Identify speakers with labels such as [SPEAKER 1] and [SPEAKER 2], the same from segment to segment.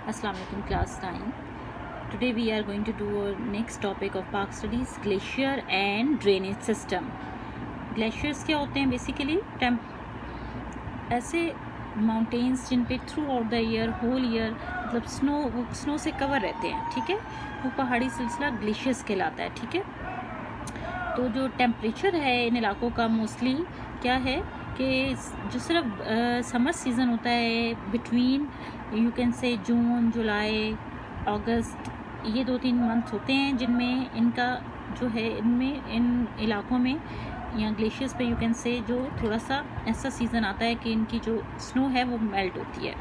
[SPEAKER 1] Assalamu alaikum class 9. Today we are going to do our next topic of Park Studies, glacier and drainage system. Glaciers क्या होते हैं? Basically ऐसे mountains जिन पे throughout the year whole year मतलब snow से cover रहते हैं, ठीक है, वो पहाड़ी सिलसिला ग्लेशियर्स कहलाता है, ठीक है। तो जो टेम्परेचर है इन इलाकों का मोस्टली क्या है कि जो सिर्फ समर सीज़न होता है बिटवीन यू कैन से जून जुलाई अगस्त, ये 2-3 मंथ होते हैं जिनमें इनका जो है इनमें इन इलाकों में या ग्लेशियर्स पे यू कैन से जो थोड़ा सा ऐसा सीज़न आता है कि इनकी जो स्नो है वो मेल्ट होती है।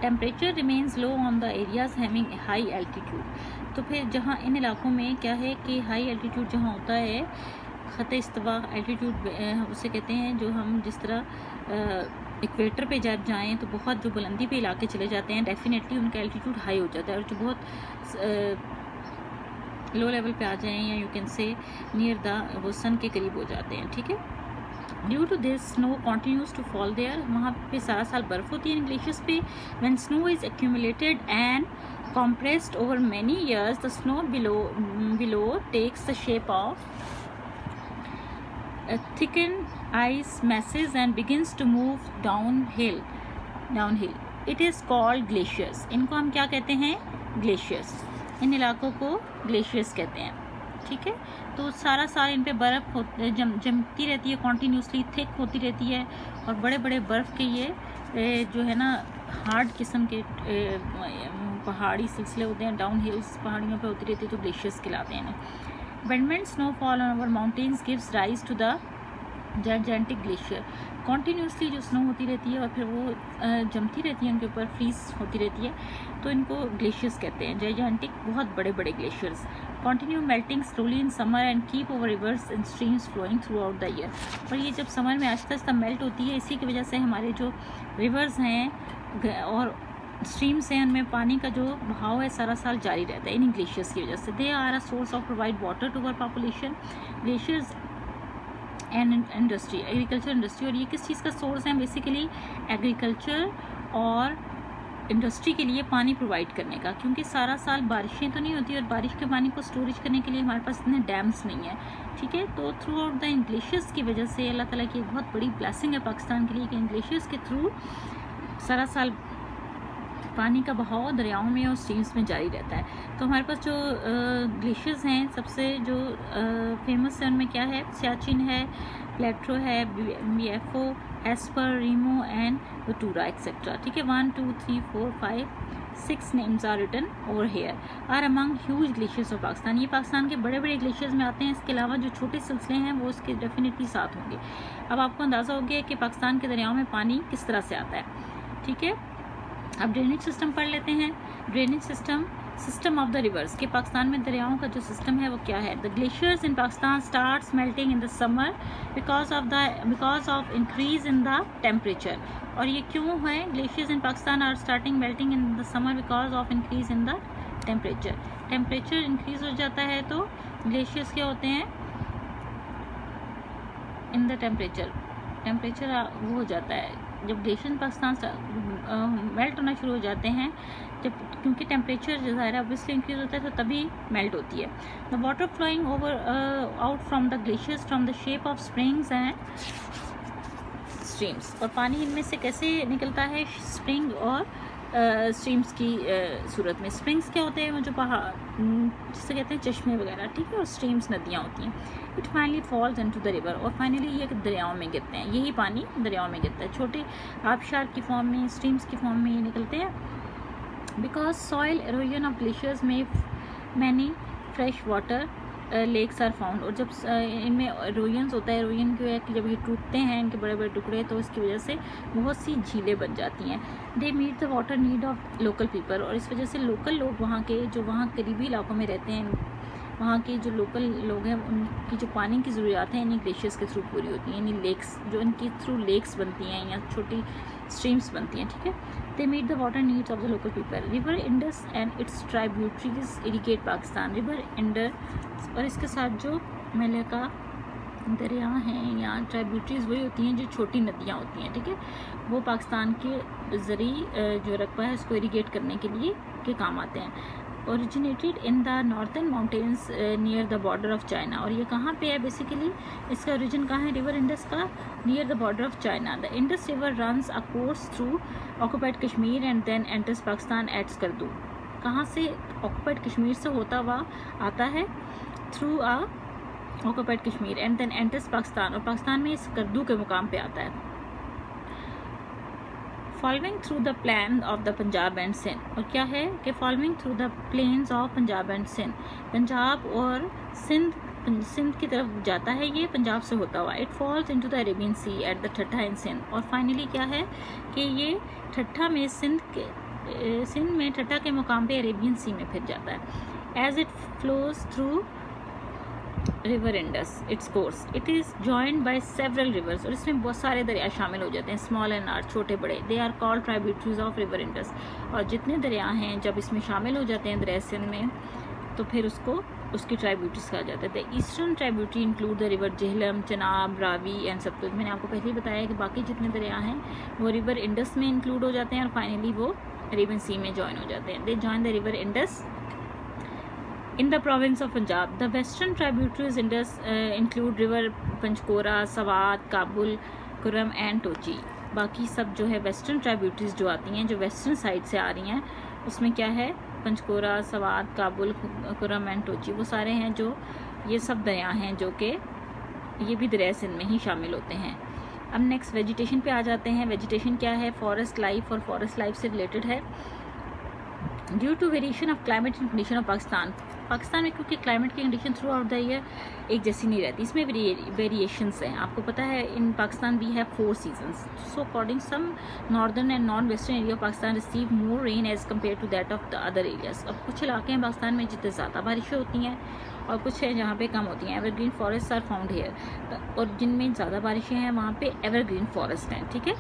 [SPEAKER 1] Temperature remains low on the areas having high altitude. तो फिर जहाँ इन इलाकों में क्या है कि हाई एल्टीट्यूड जहाँ होता है, ख़त इस्तवा एल्टीट्यूड उसे कहते हैं, जो हम जिस तरह इक्वेटर पे जब जाएँ तो बहुत जो बुलंदी पे इलाके चले जाते हैं डेफिनेटली उनका एल्टीट्यूड हाई हो जाता है, और जो बहुत लो लेवल पे आ जाएँ या you can say near the वो सन के करीब हो जाते हैं, ठीक है। Due to this snow continues to fall there, वहाँ पे सारा साल बर्फ़ होती है इन ग्लेशियर्स पे। When snow is accumulated and compressed over many years, the snow below takes the shape of thickened ice masses and begins to move downhill. It is called glaciers. इनको हम क्या कहते हैं? ग्लेशियर्स। इन इलाकों को ग्लेशियर्स कहते हैं, ठीक है। तो सारा साल इन पे बर्फ़ जमती रहती है, कॉन्टीन्यूसली थिक होती रहती है, और बड़े बड़े बर्फ़ के ये जो है ना हार्ड किस्म के पहाड़ी सिलसिले होते हैं, डाउन हिल्स पहाड़ियों पे होती रहती है, तो ग्लेशियर्स कहलाते हैं। Abundant snowfall on our mountains gives rise to the gigantic glacier. Continuously जो स्नो होती रहती है और फिर वो जमती रहती है, उनके ऊपर फ्रीज होती रहती है, तो इनको ग्लेशियर्स कहते हैं, जायजेंटिक, बहुत बड़े बड़े glaciers. Continue melting slowly in summer and keep over rivers and streams flowing throughout the year. और ये जब समर में आहिस्ता आहिस्ता मेल्ट होती है, इसी की वजह से हमारे जो रिवर्स हैं और स्ट्रीम्स हैं उनमें पानी का जो बहाव है सारा साल जारी रहता है इन ग्लेशियर्स की वजह से। They are a source of provide water to our population, glaciers and industry, agriculture industry. और ये किस चीज़ का सोर्स है? बेसिकली एग्रीकल्चर और इंडस्ट्री के लिए पानी प्रोवाइड करने का, क्योंकि सारा साल बारिशें तो नहीं होती और बारिश के पानी को स्टोरेज करने के लिए हमारे पास इतने डैम्स नहीं है, ठीक है। तो थ्रू आउट द ग्लेशियर्स की वजह से अल्लाह ताला की एक बहुत बड़ी ब्लेसिंग है पाकिस्तान के लिए कि ग्लेशियर्स के थ्रू सारा साल पानी का बहाव दरियाओं में और स्ट्रीम्स में जारी रहता है। तो हमारे पास जो ग्लेशियर्स हैं सबसे जो फेमस है उनमें क्या है? सियाचिन है, प्लेट्रो है, बीएफओ, एस्पर, रीमो एंड वटूरा एक्सेट्रा, ठीक है। 1 2 3 4 5 6 names are written over here are among huge glaciers of Pakistan. ये पाकिस्तान के बड़े बड़े ग्लेशियर्स में आते हैं। इसके अलावा जो छोटे सिलसिले हैं वो इसके डेफिनेटली साथ होंगे। अब आपको अंदाज़ा हो गया कि पाकिस्तान के दरियाओं में पानी किस तरह से आता है, ठीक है। अब ड्रेनेज सिस्टम पढ़ लेते हैं। Drainage system of the reverse, के पाकिस्तान में दरियाओं का जो सिस्टम है वो क्या है? The glaciers in Pakistan starts melting in the summer because of increase in the temperature. और ये क्यों है? Glaciers in Pakistan are starting melting in the summer because of increase in the temperature. Temperature increase हो जाता है तो ग्लेशियर्स क्या होते हैं? इन द टेम्परेचर वो हो जाता है जब ग्लेशियर पाकिस्तान मेल्ट होना शुरू हो जाते हैं, जब क्योंकि टेम्परेचर जो ज़ाहिर है ऑब्वियसली इंक्रीज होता है तो तभी मेल्ट होती है। The water flowing over out from the glaciers from the shape of springs and streams. और पानी इनमें से कैसे निकलता है? स्प्रिंग और स्ट्रीम्स की सूरत में। स्प्रिंग्स क्या होते हैं? वो जो पहाड़ जिसे कहते हैं चश्मे वगैरह, ठीक है, और स्ट्रीम्स नदियाँ होती हैं। It finally false into the river, और फाइनली ये दरियाओं में गिरते हैं। यही पानी दरियाओं में गिरता है, छोटे आबशार की फॉर्म में, स्ट्रीम्स की फॉर्म में ये निकलते हैं। Because soil erosion of glaciers में many fresh water lakes are found. और जब इनमें एरोजन्स होता है, एरोजन क्या है कि जब ये टूटते हैं इनके बड़े बड़े टुकड़े, तो इसकी वजह से बहुत सी झीलें बन जाती हैं। They meet the water need of local people, और इस वजह से लोकल लोग वहाँ के जो वहाँ करीबी इलाकों में रहते हैं, वहाँ के जो लोकल लोग हैं उनकी जो पानी की ज़रूरियात हैं इन्हीं ग्लेशियर्स के थ्रू पूरी होती हैं। यानी लेक्स जो इनकी थ्रू लेक्स बनती हैं या छोटी स्ट्रीम्स बनती हैं, ठीक है। They meet the water needs of the local people. River Indus and its tributaries irrigate Pakistan. River Indus और इसके साथ जो मैंने कहा दरिया हैं या ट्राइब्यूटरीज वही होती हैं जो छोटी नदियाँ होती हैं, ठीक है। वो पाकिस्तान के ज़रिए जो रकबा है उसको इरीगेट करने के लिए के काम आते हैं। Originated in the northern mountains near the border of China, और ये कहाँ पे है बेसिकली, इसका ओरिजिन कहाँ है रिवर इंडस का, near the border of China. The Indus river runs a course through occupied Kashmir and then enters Pakistan at Skardu. कहाँ से, ऑक्यूपाइड कश्मीर से होता हुआ आता है through a occupied Kashmir and then enters Pakistan, और पाकिस्तान में स्कर्दू के मुकाम पे आता है। Following through the plan of the Punjab and Sindh, और क्या है कि following through the planes of Punjab and Sindh, Punjab और सिंध की तरफ जाता है ये पंजाब से होता हुआ। It falls into the Arabian Sea at the Thatta in Sindh, और फाइनली क्या है कि ये ठट्ठा में सिंध में ठट्ठा के मुकाम पे अरेबियन सी में फिर जाता है। As it flows through river Indus its course, it is joined by several rivers, और इसमें बहुत सारे दरिया शामिल हो जाते हैं, स्मॉल एंड लार्ज, छोटे बड़े। They are called tributaries of river Indus, और जितने दरिया हैं जब इसमें शामिल हो जाते हैं दरिया सिंध में तो फिर उसकी ट्राइब्यूटरीज कहा जाता है। The eastern tributary include the river Jhelum, Chenab, Ravi and Sutlej. मैंने आपको पहले ही बताया कि बाकी जितने दरिया हैं वो रिवर इंडस में इंक्लूड हो जाते हैं और फाइनली वो अरेबियन सी में ज्वाइन हो जाते हैं। They join the river Indus in the province of Punjab. The western tributaries include river Panjkora, Swat, Kabul, Kurram and Tochi. बाकी सब जो है वेस्टर्न ट्राइब्यूटरीज जो आती हैं, जो वेस्टर्न साइड से आ रही हैं, उसमें क्या है, पंचकोरा, सवात, काबुल, कुरम एंड टोची, वो सारे हैं जो ये सब दरिया हैं जो कि ये भी दरिया सिंध में ही शामिल होते हैं। अब नेक्स्ट वेजिटेशन पे आ जाते हैं। वेजिटेशन क्या है, फॉरेस्ट लाइफ, और फॉरेस्ट लाइफ से रिलेटेड है। Due to variation of climate and condition of Pakistan में क्योंकि क्लाइमेट की condition throughout the year एक जैसी नहीं रहती, इसमें वेरिएशंस हैं। आपको पता है in Pakistan we have 4 seasons, so according some northern and नॉन western area of Pakistan receive more rain as compare to that of the other areas. अब कुछ इलाके हैं पाकिस्तान में जितने ज़्यादा बारिशें होती हैं और कुछ है जहाँ पे कम होती हैं। Evergreen forest are found here, और जिनमें ज़्यादा बारिशें हैं वहाँ पे एवरग्रीन फॉरेस्ट हैं, ठीक है,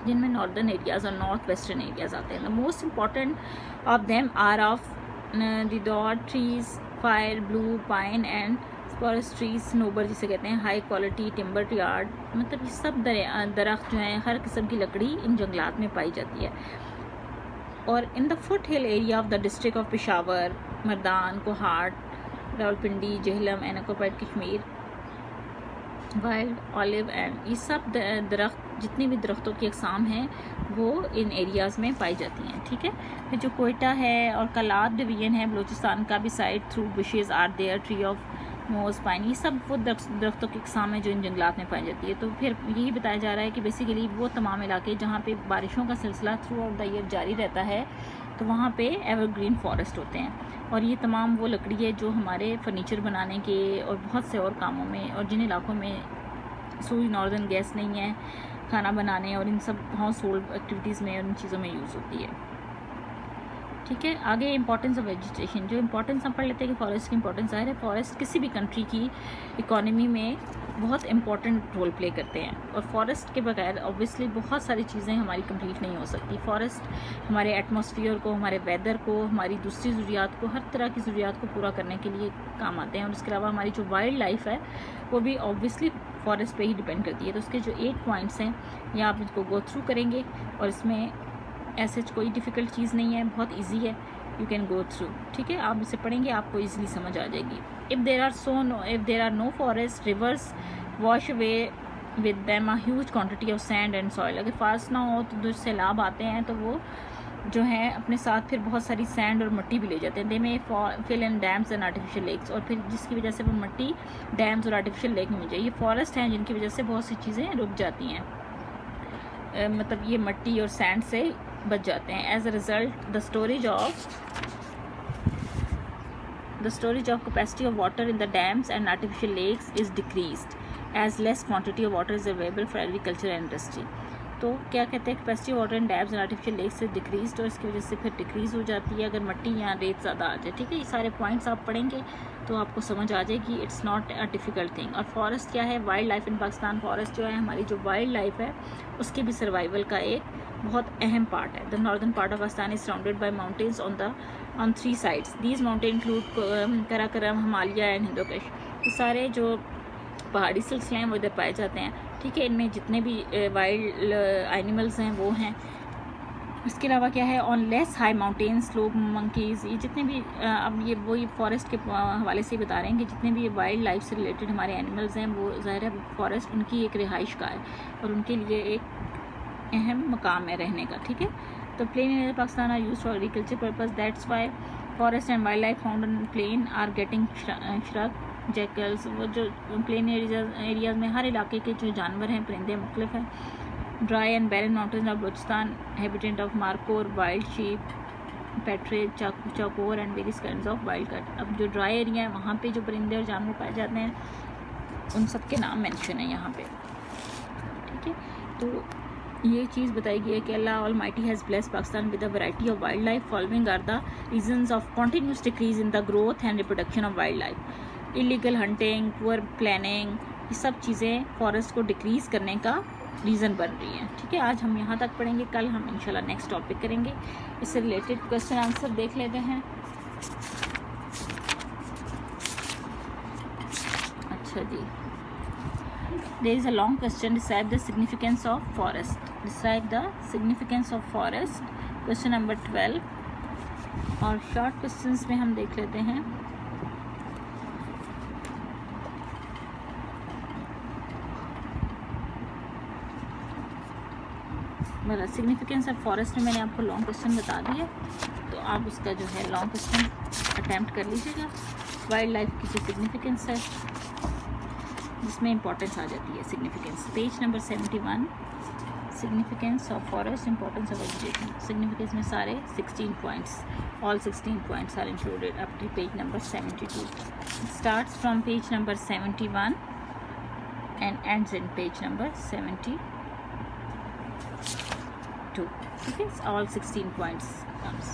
[SPEAKER 1] जिनमें नॉर्दर्न एरियाज़ और नॉर्थ वेस्टर्न एरियाज़ आते हैं। The most important of them are of deodar trees, fir, blue, pine and forest trees, स्नोबर जिसे कहते हैं, हाई क्वालिटी टिम्बर यार्ड, मतलब ये सब दरख्त जो हैं हर किस्म की लकड़ी इन जंगलात में पाई जाती है। और in the foot hill area of the district of Peshawar, Mardan, Kohat, Rawalpindi, Jhelum and occupied Kashmir, wild olive and, ये सब दरख्त, जितनी भी दरख्तों की अकसाम हैं वो इन एरियाज़ में पाई जाती हैं, ठीक है। फिर जो कोयटा है और कलात डिवीजन है बलूचिस्तान का भी side through bushes are there, tree of मोज, पाइन, ये सब वो दरख्तों की अकसाम है जो इन जंगलात में पाई जाती है। तो फिर यही बताया जा रहा है कि बेसिकली वो तमाम इलाके जहाँ पे बारिशों का सिलसिला थ्रू आउट द ईयर जारी रहता है तो वहाँ पे एवरग्रीन फॉरेस्ट होते हैं, और ये तमाम वो लकड़ी है जो हमारे फर्नीचर बनाने के और बहुत से और कामों में, और जिन इलाकों में सूर्य नॉर्दर्न गैस नहीं है, खाना बनाने और इन सब हाउस होल्ड एक्टिविटीज़ में और इन चीज़ों में यूज़ होती है, ठीक है। आगे इंपॉर्टेंस ऑफ वेजिटेशन, जो इंपॉर्टेंस हम पढ़ लेते हैं कि फॉरेस्ट की इंपॉर्टेंस है, फॉरेस्ट किसी भी कंट्री की इकोनॉमी में बहुत इंपॉर्टेंट रोल प्ले करते हैं, और फॉरेस्ट के बगैर ऑब्वियसली बहुत सारी चीज़ें हमारी कंप्लीट नहीं हो सकती। फॉरेस्ट हमारे एटमॉस्फेयर को, हमारे वेदर को, हमारी दूसरी ज़रूरियात को, हर तरह की ज़रूरियात को पूरा करने के लिए काम आते हैं, और इसके अलावा हमारी जो वाइल्ड लाइफ है वो भी ऑब्वियसली फॉरेस्ट पे ही डिपेंड करती है। तो उसके जो 8 पॉइंट्स हैं ये आप इसको गो थ्रू करेंगे, और इसमें ऐसे कोई डिफ़िकल्ट चीज़ नहीं है, बहुत ईजी है, यू कैन गो थ्रू, ठीक है। आप इसे पढ़ेंगे आपको ईजिली समझ आ जाएगी। If there are no forest, rivers wash away with them a huge quantity of sand and soil. अगर फास्ट ना हो तो जो सैलाब आते हैं तो वो जो हैं अपने साथ फिर बहुत सारी सैंड और मिट्टी भी ले जाते हैं। They may fill in dams and artificial lakes, और फिर जिसकी वजह से वो मिट्टी डैम्स और आर्टिफिशियल लेक में मिल जाए। ये फॉरेस्ट हैं जिनकी वजह से बहुत सी चीज़ें रुक जाती हैं, मतलब ये मिट्टी और सैंड से बच जाते हैं। As a result the storage of capacity of water in the dams and artificial lakes is decreased as less quantity of water is available for agriculture and industry. तो क्या कहते हैं, capacity of water in dams and artificial lakes से decrease, और इसकी वजह से फिर डिक्रीज़ हो जाती है अगर मिट्टी या रेत ज़्यादा आ जाए, ठीक है। ये सारे पॉइंट्स आप पढ़ेंगे तो आपको समझ आ जाएगी, it's not a difficult thing. और फॉरेस्ट क्या है, wild life in Pakistan, forest जो है हमारी जो वाइल्ड लाइफ है उसके भी सर्वाइवल का एक बहुत अहम पार्ट है। The northern part of Pakistan is surrounded by mountains on 3 sides. These mountain include Karakoram, Himalaya and Hindu Kush. ये सारे जो पहाड़ी सिलसिले हैं वो इधर पाए जाते हैं, ठीक है। इनमें जितने भी वाइल्ड एनिमल्स हैं वो हैं। इसके अलावा क्या है, on less high mountains slope monkeys, ये जितने भी अब ये वही फॉरेस्ट के हवाले से बता रहे हैं कि जितने भी वाइल्ड लाइफ से रिलेटेड हमारे एनिमल्स हैं वो ज़ाहिर है फॉरेस्ट उनकी एक रिहाइश का है और उनके लिए एक अहम मकाम है रहने का, ठीक है। तो plain area Pakistan are use for agriculture purpose, that's why forest and wild life found on plain are getting shrug jackals. वो जो प्लेन एरियाज में हर इलाके के जो जानवर हैं, परिंदे मुख्तलिफ हैं। Dry and barren mountains of Balochistan habitat of markhor, wild sheep, partridge, chukar and various kinds of wild cat. अब जो ड्राई एरिया है वहाँ पे जो परिंदे और जानवर पाए जाते हैं उन सब के नाम मेंशन है यहाँ पे, ठीक है। तो ये चीज़ बताई गई है कि Allah almighty has blessed Pakistan with a variety of wildlife following are the reasons of continuous decrease in the growth and reproduction of wildlife. Illegal hunting, poor planning, ये सब चीज़ें फॉरेस्ट को डिक्रीज़ करने का reason बन रही हैं, ठीक है। आज हम यहाँ तक पढ़ेंगे, कल हम इंशाल्लाह नेक्स्ट टॉपिक करेंगे। इससे रिलेटेड क्वेश्चन आंसर देख लेते हैं। अच्छा जी, there is a long question, describe the significance of forest. Describe the significance of forest, question number 12। और शॉर्ट क्वेश्चंस में हम देख लेते हैं। मतलब सिग्निफिकेंस ऑफ फॉरेस्ट में मैंने आपको लॉन्ग क्वेश्चन बता दिया, तो आप उसका जो है लॉन्ग क्वेश्चन अटैम्प्ट कर लीजिएगा। वाइल्ड लाइफ की जो सिग्निफिकेंस है जिसमें इंपॉर्टेंस आ जाती है significance, page number 71, significance of forest, importance of vegetation. Significance में सारे 16 points, all 16 points are included up to page number 72। Starts from page number 71 and ends in page number 72, ठीक है। All 16 points comes।